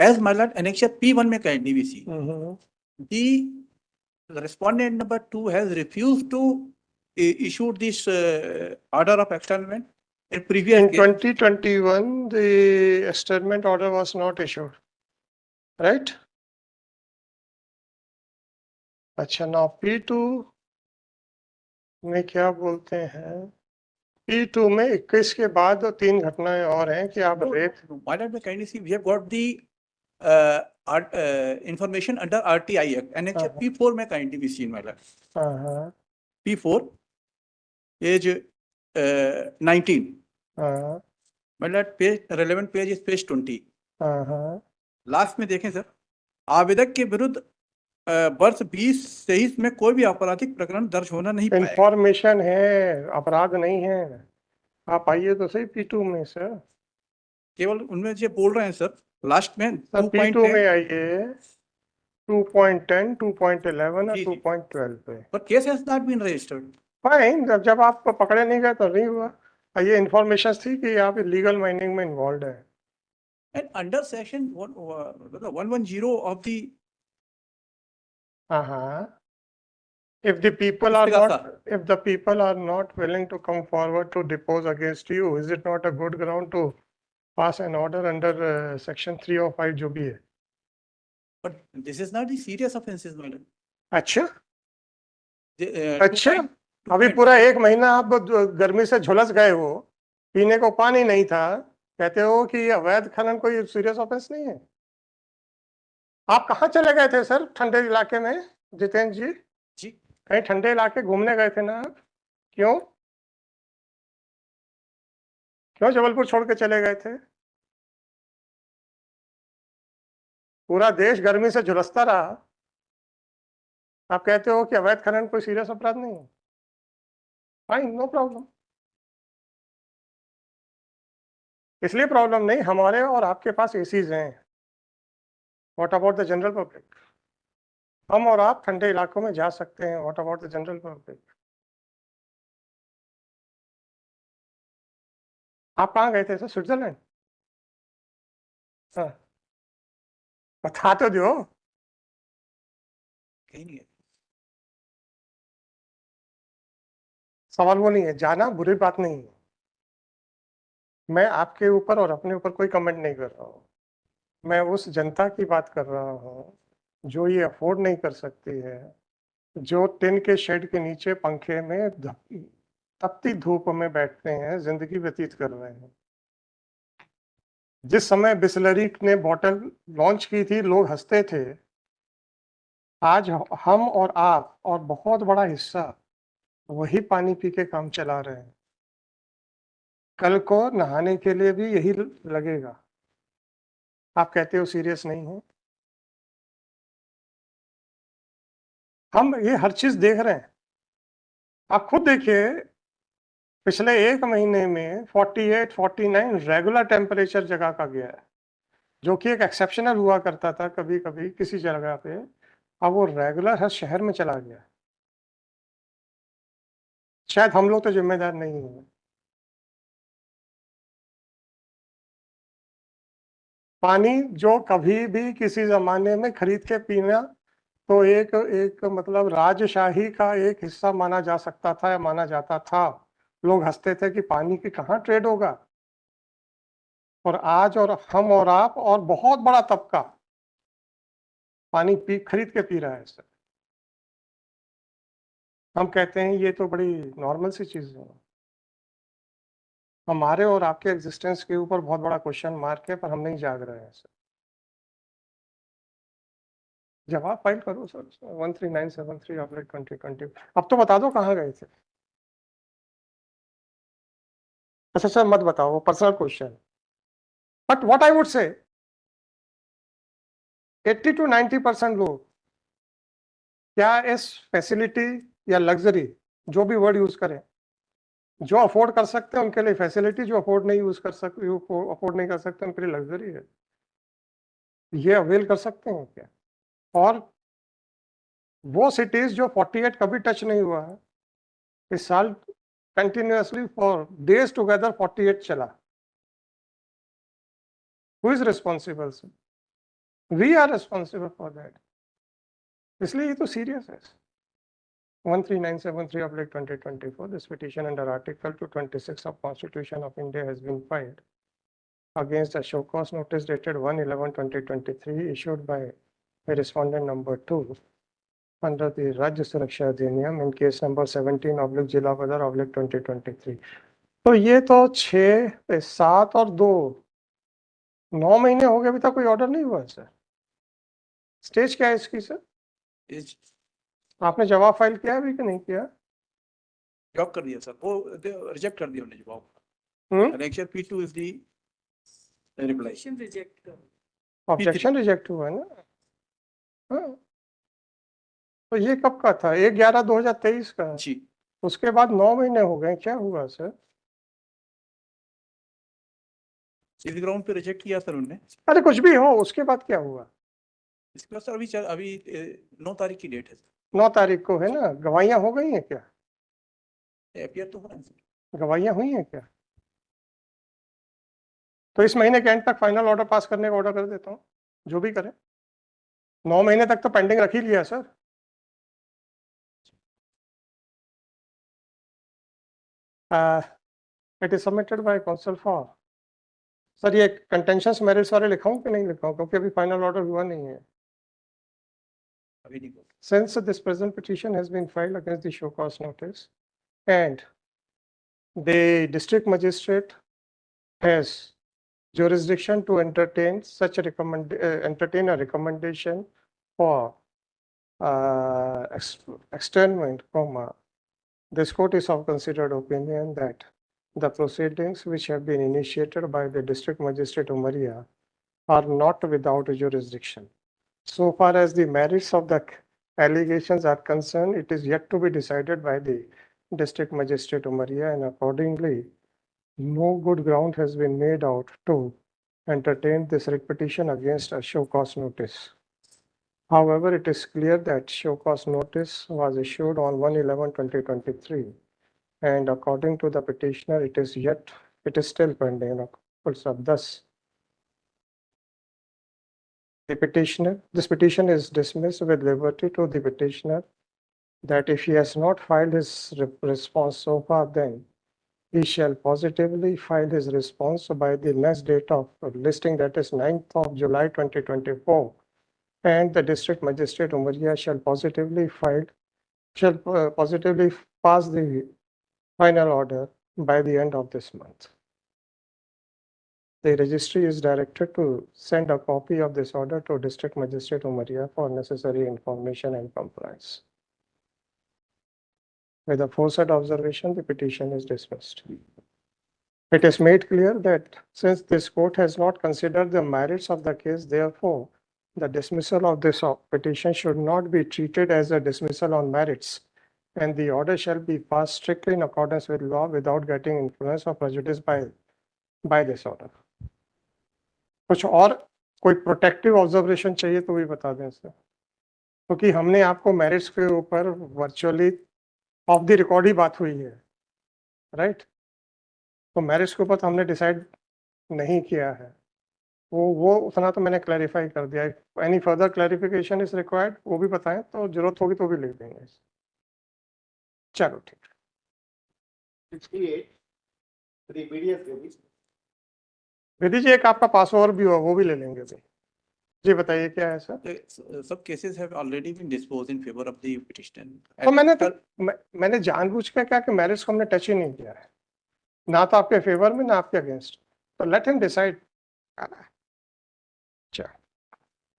As my lord, annexure P1 में kindly we see. The respondent number 2 has refused to issue this order of externment in previous In case. 2021, the externment order was not issued, right? अच्छा, now P2 में क्या बोलते हैं? P2 में 21 के बाद 3 घटनाएं और हैं कि आप rape. My lord, kindly see, we have got the information under RTI Act. Annexure P4 में kindly we see, my lord. P4 page 19. My lord, page relevant page is page 20. Last में देखें सर, आवेदक के विरुद्ध वर्ष 2023 में कोई भी आपराधिक प्रकरण दर्ज होना नहीं पाया. इंफॉर्मेशन है, अपराध नहीं है. आप आइए तो सही P2 में सर. केवल उनमें जो बोल रहे हैं सर, लास्ट में सर P2 में आइए 2.10, 2.11 और 2.12 पे. But case has not been registered. Fine, जब आप पकड़े नहीं गए तो नहीं हुआ. ये इंफॉर्मेशन थी कि आप इलीगल माइनिंग में इन्वॉल्व है. And under section 110 of the if the people are not willing to come forward to depose against you, is it not a good ground to pass an order under section 305 जो भी है? But this is not the serious offenses, madam. अच्छा, अच्छा, अभी पूरा 1 महीना आप गर्मी से झुलस गए हो, पीने को पानी नहीं था, कहते हो कि अवैध खनन कोई सीरियस ऑफेंस नहीं है. आप कहाँ चले गए थे सर ठंडे इलाके में जितेंद्र जी? जी, कहीं ठंडे इलाके घूमने गए थे ना आप? क्यों जबलपुर छोड़ के चले गए थे? पूरा देश गर्मी से झुलसता रहा, आप कहते हो कि अवैध खनन कोई सीरियस अपराध नहीं है. Fine, no problem. इसलिए प्रॉब्लम नहीं, हमारे और आपके पास एसीज हैं. What about the general public? हम और आप ठंडे इलाकों में जा सकते हैं. What about the general public? आप कहाँ गए थे सर? स्विट्जरलैंड? हाँ, बता तो दो. कहीं नहीं है. सवाल वो नहीं है, जाना बुरी बात नहीं है. मैं आपके ऊपर और अपने ऊपर कोई कमेंट नहीं कर रहा हूँ. मैं उस जनता की बात कर रहा हूँ जो ये अफोर्ड नहीं कर सकती है, जो टिन के शेड के नीचे पंखे में तपती धूप में बैठते हैं, जिंदगी व्यतीत कर रहे हैं. जिस समय बिस्लरी ने बोतल लॉन्च की थी, लोग हंसते थे. आज हम और आप और बहुत बड़ा हिस्सा वही पानी पी के काम चला रहे हैं. कल को नहाने के लिए भी यही लगेगा. आप कहते हो सीरियस नहीं है. हम ये हर चीज देख रहे हैं. आप खुद देखिए, पिछले 1 महीने में 48, 49 रेगुलर टेम्परेचर जगह का गया है, जो कि एक एक्सेप्शनल हुआ करता था कभी कभी किसी जगह पे. अब वो रेगुलर हर शहर में चला गया. शायद हम लोग तो जिम्मेदार नहीं हैं. पानी जो कभी भी किसी जमाने में खरीद के पीना तो एक मतलब राजशाही का एक हिस्सा माना जा सकता था या माना जाता था. लोग हंसते थे कि पानी की कहाँ ट्रेड होगा. और आज और हम और आप और बहुत बड़ा तबका पानी खरीद के पी रहा है सर. हम कहते हैं ये तो बड़ी नॉर्मल सी चीज है. हमारे और आपके एग्जिस्टेंस के ऊपर बहुत बड़ा क्वेश्चन मार्क है, पर हम नहीं जाग रहे हैं सर. जवाब फाइल करो सर 13973/2020. अब तो बता दो कहाँ गए थे. अच्छा सर, मत बताओ, personal question. But what I would say 80 to 90% लोग क्या इस फैसिलिटी या लग्जरी, जो भी वर्ड यूज करें, जो अफोर्ड कर सकते हैं उनके लिए फैसिलिटी, जो अफोर्ड नहीं कर सकते उनके लिए लग्जरी है. ये अवेल कर सकते हैं क्या? और वो सिटीज जो 48 कभी टच नहीं हुआ है, इस साल कंटिन्यूअसली फॉर डेज टुगेदर 48 चला. Who is responsible sir? We are responsible for that. इसलिए ये तो सीरियस है। 13973/2024, this petition under Article 226 of Constitution of India has been filed against a show cause notice dated 1/11/2023 issued by respondent number 2 under the Rajya Suraksha Adhiniyam in case number 17/Jila/2023। तो ये तो 6, 7 और 2 9 महीने हो गए, अभी तक कोई ऑर्डर नहीं हुआ सर। स्टेज क्या है इसकी सर? आपने जवाब फाइल किया अभी कि नहीं किया? जवाब कर दिया सर, वो रिजेक्ट कर दिया उन्होंने जवाब। Annexure P2 is the reply. Objection reject हुआ है ना। हाँ, तो ये कब का था? 1/11/2023 का जी। उसके बाद 9 महीने हो गए, क्या हुआ सर? इस ग्राउंड पे रिजेक्ट किया सर उन्होंने। अरे कुछ भी हो, उसके बाद क्या हुआ? इसके बाद सर अभी 9 तारीख की डेट है। 9 तारीख को है ना। गवाहियां हो गई हैं क्या? एपीआर तो हुआ है सर। गवाहियां हुई हैं क्या? तो इस महीने के एंड तक फाइनल ऑर्डर पास करने का ऑर्डर कर देता हूँ, जो भी करें। 9 महीने तक तो पेंडिंग रख ही लिया sir. It is submitted by council for. Sir ये कंटेंशंस मेरिट्स वाले लिखाऊं कि नहीं लिखाऊं, क्योंकि अभी फाइनल ऑर्डर हुआ नहीं है। अभी नहीं हुआ। Since this present petition has been filed against the show cause notice and the district magistrate has jurisdiction to entertain such a entertain a recommendation for externment, this court is of considered opinion that the proceedings which have been initiated by the district magistrate Umaria are not without jurisdiction. So far as the merits of the allegations are concerned, it is yet to be decided by the district magistrate Umaria, and accordingly, no good ground has been made out to entertain this writ petition against a show cause notice. However, it is clear that show cause notice was issued on 1/11/2023, and according to the petitioner, it is still pending. Thus, this petition is dismissed with liberty to the petitioner that if he has not filed his response so far, then he shall positively file his response by the next date of listing, that is 9th of July 2024, and the district magistrate Umaria shall positively pass the final order by the end of this month. The registry is directed to send a copy of this order to District Magistrate Umaria for necessary information and compliance. With the aforesaid observation, the petition is dismissed. It is made clear that since this court has not considered the merits of the case, therefore, the dismissal of this petition should not be treated as a dismissal on merits, and the order shall be passed strictly in accordance with law without getting influence or prejudice by this order. कुछ और कोई protective observation चाहिए तो भी बता दें sir, क्योंकि हमने आपको मेरिट्स के ऊपर वर्चुअली ऑफ द रिकॉर्ड ही बात हुई है, राइट? तो मेरिट्स के ऊपर तो हमने डिसाइड नहीं किया है, वो उतना तो मैंने क्लैरिफाई कर दिया है। Any further clarification is required वो भी बताएं, तो जरूरत होगी तो भी लिख देंगे। चलो ठीक। 68 विधि जी एक आपका पासवर्ड भी हुआ, वो भी ले लेंगे जी। जी बताइए क्या है सर? सब cases have already been disposed in favour of the petitioner. तो मैंने जानबूझ के क्या कि मैरिट्स को हमने टच ही नहीं किया है, ना तो आपके फेवर में ना आपके अगेंस्ट, तो लेट हिम डिसाइड। अच्छा